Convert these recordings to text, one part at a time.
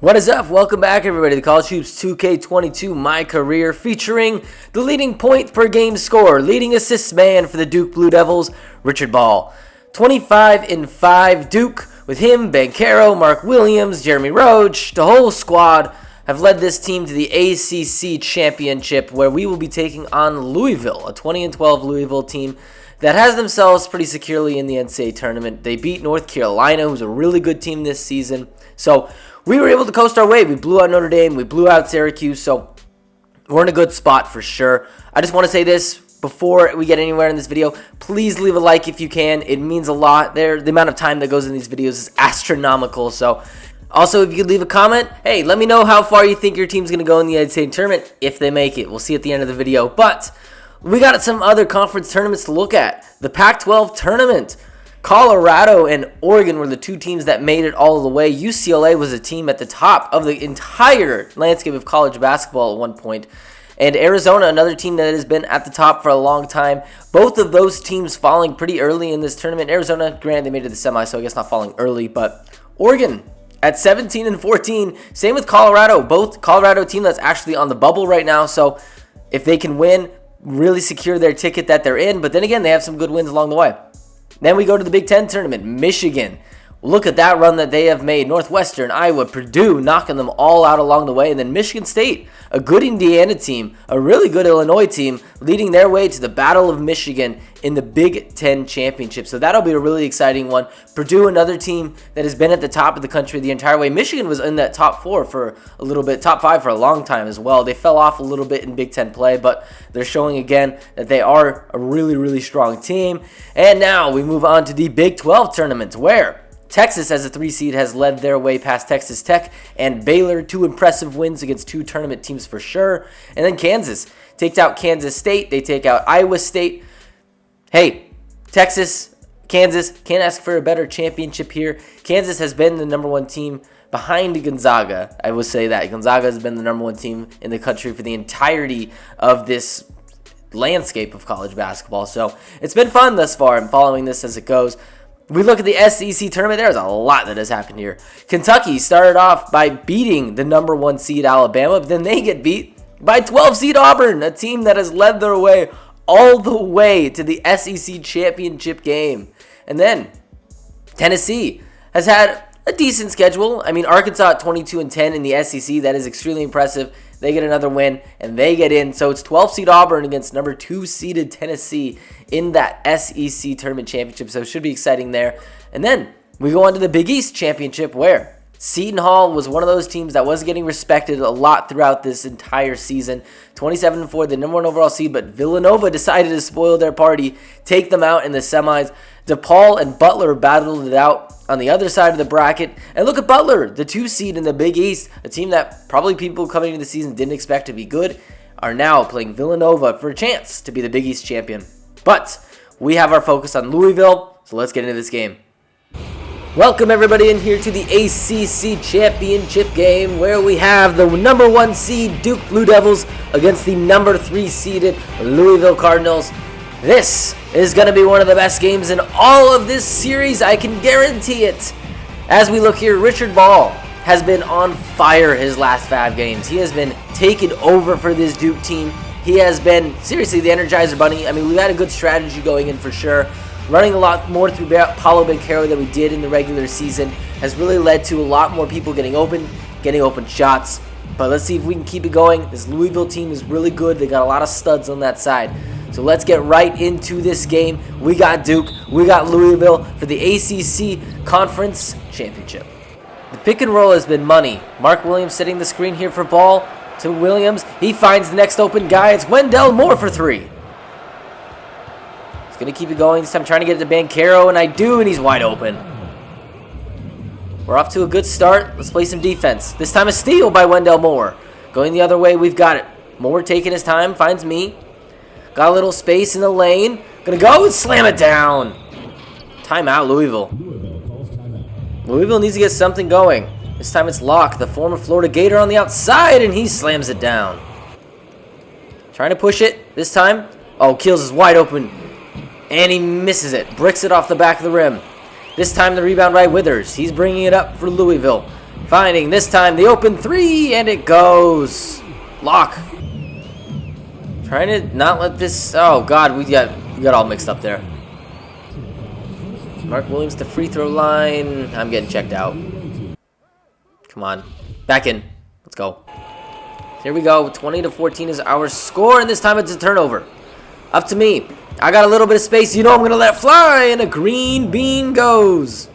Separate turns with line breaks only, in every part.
What is up? Welcome back, everybody, to College Hoops 2K22 My Career, featuring the leading point per game scorer, leading assist man for the Duke Blue Devils, Richard Ball. 25-5 Duke, with him, Banchero, Mark Williams, Jeremy Roach, the whole squad have led this team to the ACC Championship, where we will be taking on Louisville, a 20-12 Louisville team that has themselves pretty securely in the NCAA tournament. They beat North Carolina, who's a really good team this season. So we were able to coast our way. We blew out Notre Dame. We blew out Syracuse. So we're in a good spot for sure. I just want to say this before we get anywhere in this video. Please leave a like if you can. It means a lot. The amount of time that goes in these videos is astronomical. So also, if you could leave a comment, hey, let me know how far you think your team's going to go in the NCAA tournament if they make it. We'll see at the end of the video. But we got some other conference tournaments to look at. The Pac-12 tournament. Colorado and Oregon were the two teams that made it all the way. UCLA was a team at the top of the entire landscape of college basketball at one point. And Arizona, another team that has been at the top for a long time. Both of those teams falling pretty early in this tournament. Arizona, granted, they made it to the semi, so I guess not falling early. But Oregon at 17-14. Same with Colorado. Both Colorado team that's actually on the bubble right now. So if they can win, really secure their ticket that they're in. But then again, they have some good wins along the way. Then we go to the Big Ten tournament. Michigan. Look at that run that they have made. Northwestern, Iowa, Purdue, knocking them all out along the way. And then Michigan State, a good Indiana team, a really good Illinois team, leading their way to the Battle of Michigan in the Big Ten Championship. So that'll be a really exciting one. Purdue, another team that has been at the top of the country the entire way. Michigan was in that top four for a little bit, top five for a long time as well. They fell off a little bit in Big Ten play, but they're showing again that they are a really, really strong team. And now we move on to the Big 12 tournament, where Texas, as a 3 seed, has led their way past Texas Tech and Baylor. Two impressive wins against two tournament teams for sure. And then Kansas takes out Kansas State. They take out Iowa State. Hey, Texas, Kansas, can't ask for a better championship here. Kansas has been the number one team behind Gonzaga. I will say that. Gonzaga has been the number one team in the country for the entirety of this landscape of college basketball. So it's been fun thus far. I'm following this as it goes. We look at the SEC tournament. There's a lot that has happened here. Kentucky started off by beating the number one seed Alabama, but then they get beat by 12 seed Auburn, a team that has led their way all the way to the SEC championship game. And then Tennessee has had a decent schedule. I mean, Arkansas at 22-10 in the SEC. That is extremely impressive. They get another win, and they get in. So it's 12 seed Auburn against number 2 seeded Tennessee in that SEC tournament championship. So it should be exciting there. And then we go on to the Big East championship, where Seton Hall was one of those teams that was getting respected a lot throughout this entire season. 27-4, the number one overall seed, but Villanova decided to spoil their party, take them out in the semis. DePaul and Butler battled it out on the other side of the bracket. And look at Butler, the 2 seed in the Big East, a team that probably people coming into the season didn't expect to be good, are now playing Villanova for a chance to be the Big East champion. But we have our focus on Louisville, so let's get into this game. Welcome everybody in here to the ACC Championship game, where we have the number 1 seed Duke Blue Devils against the number 3 seeded Louisville Cardinals. This is going to be one of the best games in all of this series, I can guarantee it. As we look here, Richard Ball has been on fire his last 5 games. He has been taking over for this Duke team. He has been, seriously, the Energizer Bunny. I mean, we've had a good strategy going in for sure. Running a lot more through Paulo Banchero than we did in the regular season has really led to a lot more people getting open shots. But let's see if we can keep it going. This Louisville team is really good. They got a lot of studs on that side. So let's get right into this game. We got Duke. We got Louisville for the ACC Conference Championship. The pick and roll has been money. Mark Williams setting the screen here for Ball to Williams. He finds the next open guy. It's Wendell Moore for 3. He's going to keep it going. This time trying to get it to Banchero, and and he's wide open. We're off to a good start. Let's play some defense. This time a steal by Wendell Moore. Going the other way, we've got it. Moore taking his time, finds me. Got a little space in the lane. Gonna go and slam it down. Timeout, Louisville. Louisville needs to get something going. This time it's Locke, the former Florida Gator, on the outside, and he slams it down. Trying to push it this time. Oh, Keels is wide open, and he misses it. Bricks it off the back of the rim. This time the rebound by Withers. He's bringing it up for Louisville. Finding this time the open three, and it goes. Lock. Trying to not let this. Oh God, we got all mixed up there. Mark Williams to free throw line. I'm getting checked out. Come on, back in. Let's go. Here we go. 20-14 is our score, and this time it's a turnover. Up to me. I got a little bit of space. You know I'm gonna let it fly, and a green bean goes.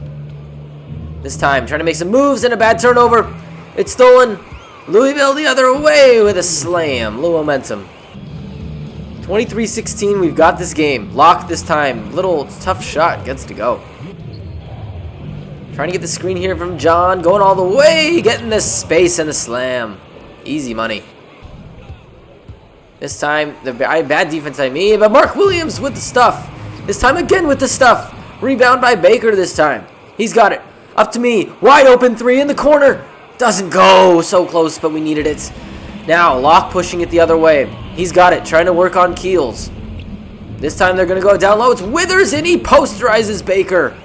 This time, trying to make some moves and a bad turnover. It's stolen. Louisville the other way with a slam. Low momentum. 23-16, we've got this game. Lock this time. Little tough shot. Gets to go. Trying to get the screen here from John. Going all the way. Getting the space and the slam. Easy money. This time, the bad defense by me, but Mark Williams with the stuff. This time again with the stuff. Rebound by Baker this time. He's got it. Up to me. Wide open three in the corner. Doesn't go. So close, but we needed it. Now, Locke pushing it the other way. He's got it. Trying to work on Keels. This time they're going to go down low. It's Withers, and he posterizes Baker.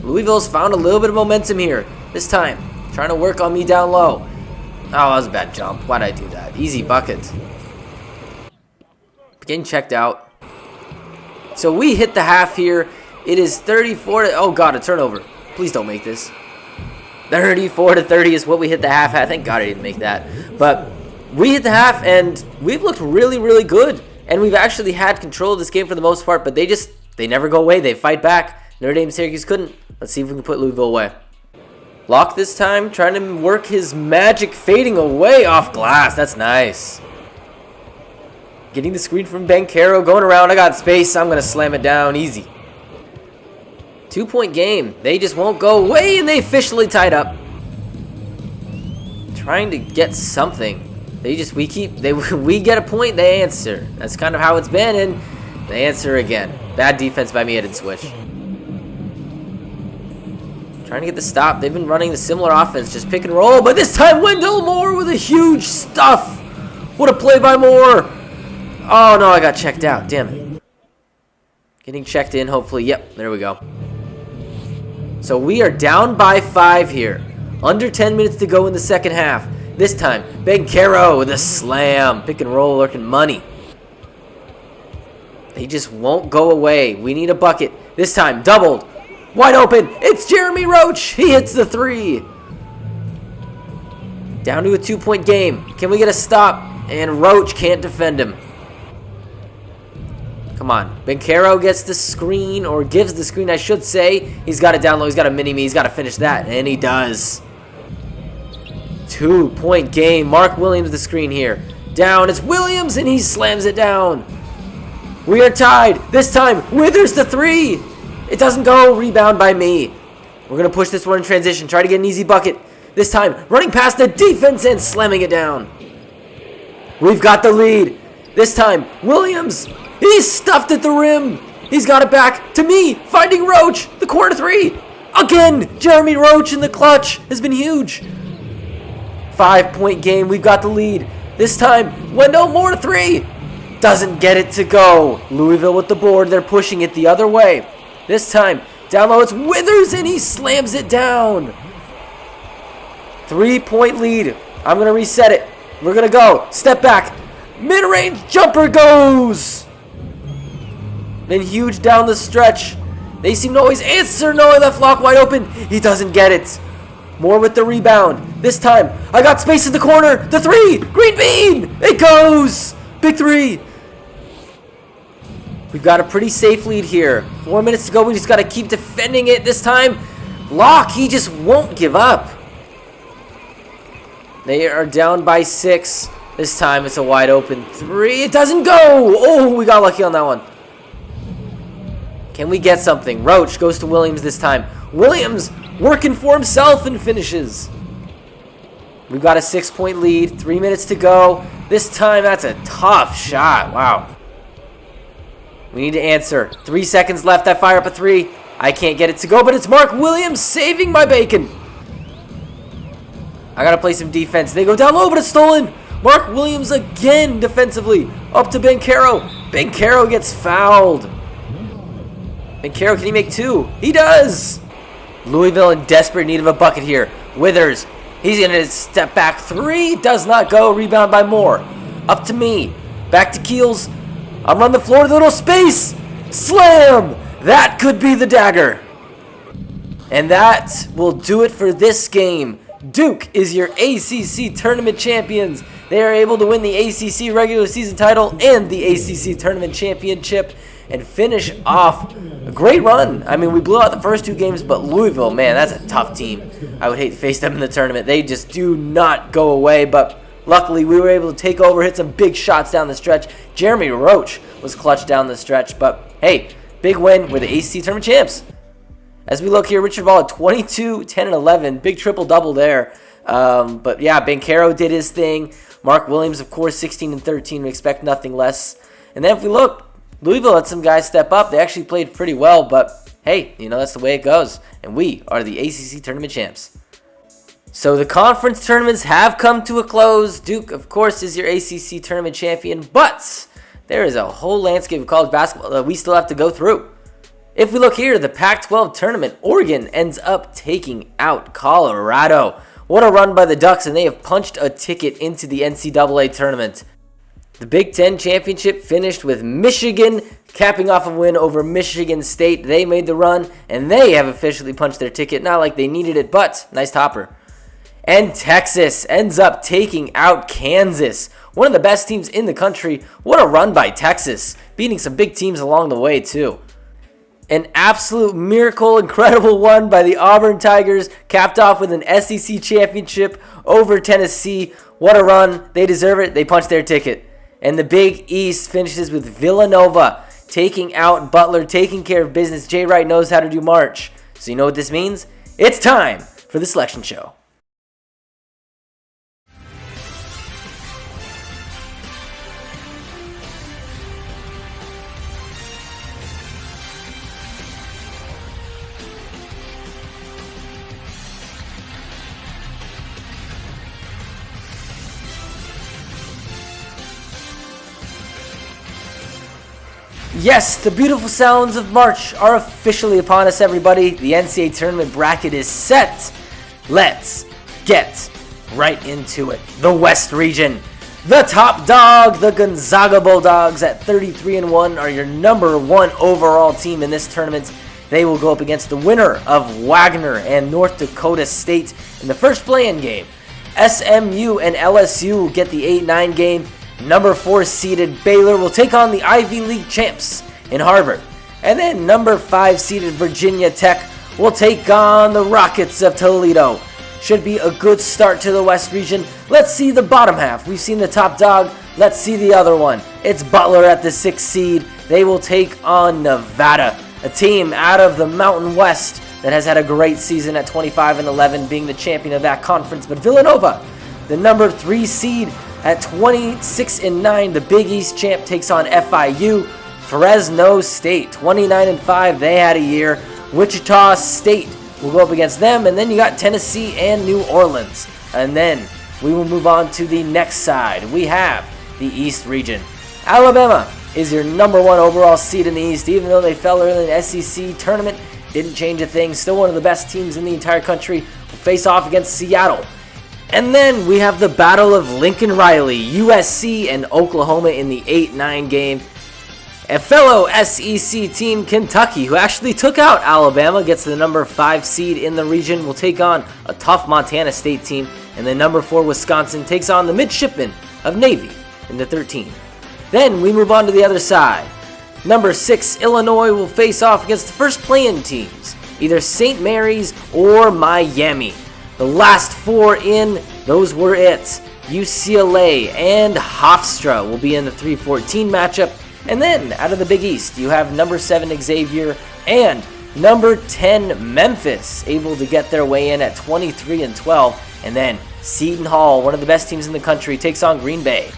Louisville's found a little bit of momentum here. This time, trying to work on me down low. Oh, that was a bad jump. Why'd I do that? Easy bucket. Getting checked out. So we hit the half here. It is 34 to... Oh, God, a turnover. Please don't make this. 34-30 is what we hit the half at. Thank God I didn't make that. But we hit the half, and we've looked really, really good. And we've actually had control of this game for the most part, but they never go away. They fight back. Notre Dame Syracuse couldn't. Let's see if we can put Louisville away. Lock this time, trying to work his magic, fading away off glass. That's nice. Getting the screen from Bancaro, going around. I got space. I'm going to slam it down. Easy. 2-point game. They just won't go away, and they officially tied up. Trying to get something. We get a point, they answer. That's kind of how it's been, and they answer again. Bad defense by me. I didn't switch. Trying to get the stop. They've been running the similar offense, just pick and roll, but this time Wendell Moore with a huge stuff. What a play by Moore. Oh, no, I got checked out. Damn it. Getting checked in, hopefully. Yep, there we go. So we are down by 5 here. Under 10 minutes to go in the second half. This time, Bancaro with a slam. Pick and roll, lurking money. They just won't go away. We need a bucket. This time, doubled. Wide open. It's Jeremy Roach. He hits the three. Down to a 2-point game. Can we get a stop? And Roach can't defend him. Come on. Bancaro gets the screen, or gives the screen, I should say. He's got it down low. He's got a mini-me. He's got to finish that. And he does. 2-point game. Mark Williams the screen here. Down. It's Williams, and he slams it down. We are tied. This time, Withers the three. It doesn't go. Rebound by me. We're going to push this one in transition. Try to get an easy bucket. This time, running past the defense and slamming it down. We've got the lead. This time, Williams. He's stuffed at the rim. He's got it back to me. Finding Roach. The corner three. Again, Jeremy Roach in the clutch has been huge. 5-point game. We've got the lead. This time, Wendell Moore to three. Doesn't get it to go. Louisville with the board. They're pushing it the other way. This time, down low, it's Withers, and he slams it down. 3-point lead. I'm going to reset it. We're going to go. Step back. Mid-range jumper goes. Then huge down the stretch. They seem to always answer. No, left lock wide open. He doesn't get it. Moore with the rebound. This time, I got space in the corner. The three. Green bean. It goes. Big three. We've got a pretty safe lead here. 4 minutes to go. We just got to keep defending it. This time, Locke, he just won't give up. They are down by 6. This time, it's a wide open three. It doesn't go. Oh, we got lucky on that one. Can we get something? Roach goes to Williams this time. Williams working for himself and finishes. We've got a 6-point lead. 3 minutes to go. This time, that's a tough shot. Wow. We need to answer. 3 seconds left. I fire up a three. I can't get it to go, but it's Mark Williams saving my bacon. I got to play some defense. They go down low, but it's stolen. Mark Williams again defensively. Up to Bancaro. Bancaro gets fouled. Bancaro, can he make two? He does. Louisville in desperate need of a bucket here. Withers, he's going to step back. 3, does not go. Rebound by Moore. Up to me. Back to Keels. I'm on the floor, little space. Slam! That could be the dagger. And that will do it for this game. Duke is your ACC Tournament champions. They are able to win the ACC regular season title and the ACC Tournament championship and finish off a great run. I mean, we blew out the first 2 games, but Louisville, man, that's a tough team. I would hate to face them in the tournament. They just do not go away, but luckily we were able to take over, hit some big shots down the stretch. Jeremy Roach was clutch down the stretch, but hey, big win. We're the ACC Tournament champs. As we look here, Richard Ball at 22, 10, and 11. Big triple-double there. But yeah, Banchero did his thing. Mark Williams, of course, 16 and 13. We expect nothing less. And then if we look, Louisville had some guys step up. They actually played pretty well, but hey, that's the way it goes. And we are the ACC Tournament champs. So the conference tournaments have come to a close. Duke, of course, is your ACC Tournament champion, but there is a whole landscape of college basketball that we still have to go through. If we look here, the Pac-12 tournament, Oregon ends up taking out Colorado. What a run by the Ducks, and they have punched a ticket into the NCAA tournament. The Big Ten championship finished with Michigan capping off a win over Michigan State. They made the run, and they have officially punched their ticket. Not like they needed it, but nice topper. And Texas ends up taking out Kansas, one of the best teams in the country. What a run by Texas, beating some big teams along the way, too. An absolute miracle, incredible one by the Auburn Tigers, capped off with an SEC championship over Tennessee. What a run. They deserve it. They punched their ticket. And the Big East finishes with Villanova taking out Butler, taking care of business. Jay Wright knows how to do March. So you know what this means? It's time for the selection show. Yes, the beautiful sounds of March are officially upon us, everybody. The NCAA tournament bracket is set. Let's get right into it. The West region. The top dog, the Gonzaga Bulldogs at 33-1 are your number 1 overall team in this tournament. They will go up against the winner of Wagner and North Dakota State in the first play-in game. SMU and LSU will get the 8-9 game. Number 4 seeded Baylor will take on the Ivy League champs in Harvard. And then number 5 seeded Virginia Tech will take on the Rockets of Toledo. Should be a good start to the West region. Let's see the bottom half. We've seen the top dog. Let's see the other one. It's Butler at the 6th seed. They will take on Nevada, a team out of the Mountain West that has had a great season at 25-11, being the champion of that conference. But Villanova, the number 3 seed, at 26-9, the Big East champ takes on FIU. Fresno State, 29-5, they had a year. Wichita State will go up against them. And then you got Tennessee and New Orleans. And then we will move on to the next side. We have the East region. Alabama is your number 1 overall seed in the East. Even though they fell early in the SEC tournament, didn't change a thing. Still one of the best teams in the entire country. Will face off against Seattle. And then we have the Battle of Lincoln Riley, USC and Oklahoma in the 8-9 game. A fellow SEC team, Kentucky, who actually took out Alabama, gets the number 5 seed in the region, will take on a tough Montana State team. And then number 4, Wisconsin, takes on the Midshipmen of Navy in the 13. Then we move on to the other side. Number 6, Illinois, will face off against the first play-in teams, either St. Mary's or Miami. The last 4 in, those were it. UCLA and Hofstra will be in the 3-14 matchup. And then, out of the Big East, you have number 7 Xavier and number 10 Memphis able to get their way in at 23-12. And then Seton Hall, one of the best teams in the country, takes on Green Bay.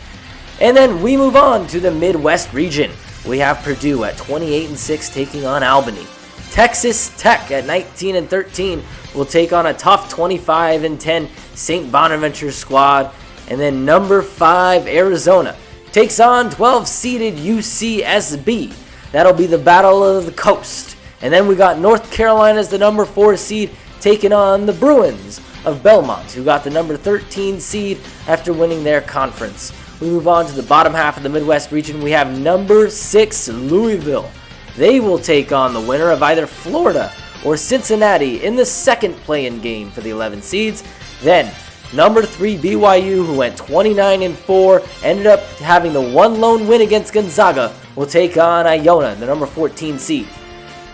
And then we move on to the Midwest region. We have Purdue at 28-6 taking on Albany. Texas Tech at 19-13 will take on a tough 25-10 St. Bonaventure squad. And then number 5 Arizona takes on 12-seeded UCSB. That'll be the battle of the coast. And then we got North Carolina as the number 4 seed taking on the Bruins of Belmont, who got the number 13 seed after winning their conference. We move on to the bottom half of the Midwest region. We have number 6 Louisville. They will take on the winner of either Florida or Cincinnati in the second play-in game for the 11 seeds. Then number 3 BYU, who went 29-4, ended up having the one lone win against Gonzaga, will take on Iona, the number 14 seed.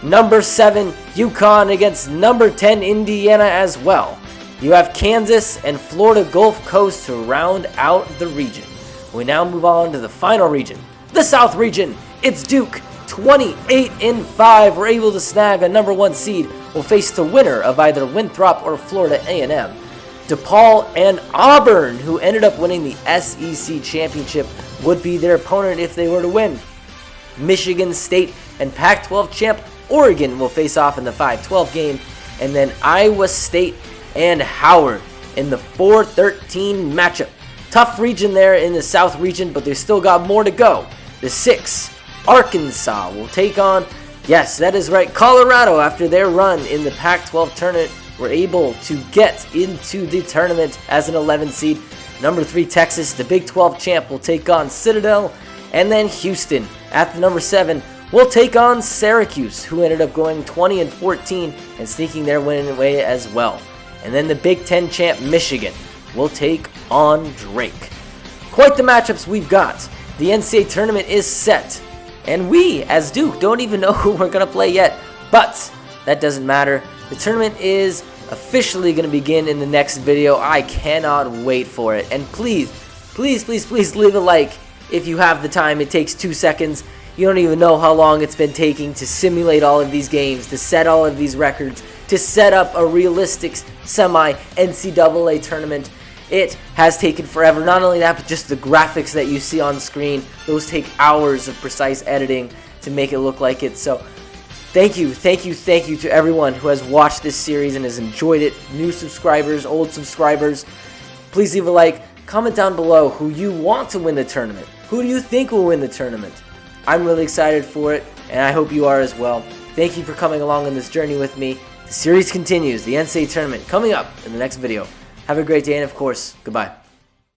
Number 7 UConn against number 10 Indiana as well. You have Kansas and Florida Gulf Coast to round out the region. We now move on to the final region, the South region. It's Duke, 28-5, were able to snag a number 1 seed, will face the winner of either Winthrop or Florida A&M. DePaul and Auburn, who ended up winning the SEC Championship, would be their opponent if they were to win. Michigan State and Pac-12 champ Oregon will face off in the 5-12 game, and then Iowa State and Howard in the 4-13 matchup. Tough region there in the South region, but they still got more to go. The 6 Arkansas will take on, yes, that is right, Colorado. After their run in the Pac-12 tournament, were able to get into the tournament as an 11 seed. Number 3 Texas, the Big 12 champ, will take on Citadel. And then Houston at the number 7 will take on Syracuse, who ended up going 20-14 and sneaking their win away as well. And then the Big 10 champ Michigan will take on Drake. Quite the matchups we've got. The NCAA tournament is set, and we, as Duke, don't even know who we're going to play yet, but that doesn't matter. The tournament is officially going to begin in the next video. I cannot wait for it. And please, please, please, please leave a like if you have the time. It takes 2 seconds. You don't even know how long it's been taking to simulate all of these games, to set all of these records, to set up a realistic semi-NCAA tournament. It has taken forever. Not only that, but just the graphics that you see on screen. Those take hours of precise editing to make it look like it. So thank you to everyone who has watched this series and has enjoyed it. New subscribers, old subscribers. Please leave a like. Comment down below who you want to win the tournament. Who do you think will win the tournament? I'm really excited for it, and I hope you are as well. Thank you for coming along on this journey with me. The series continues, the NCAA tournament, coming up in the next video. Have a great day, and of course, goodbye.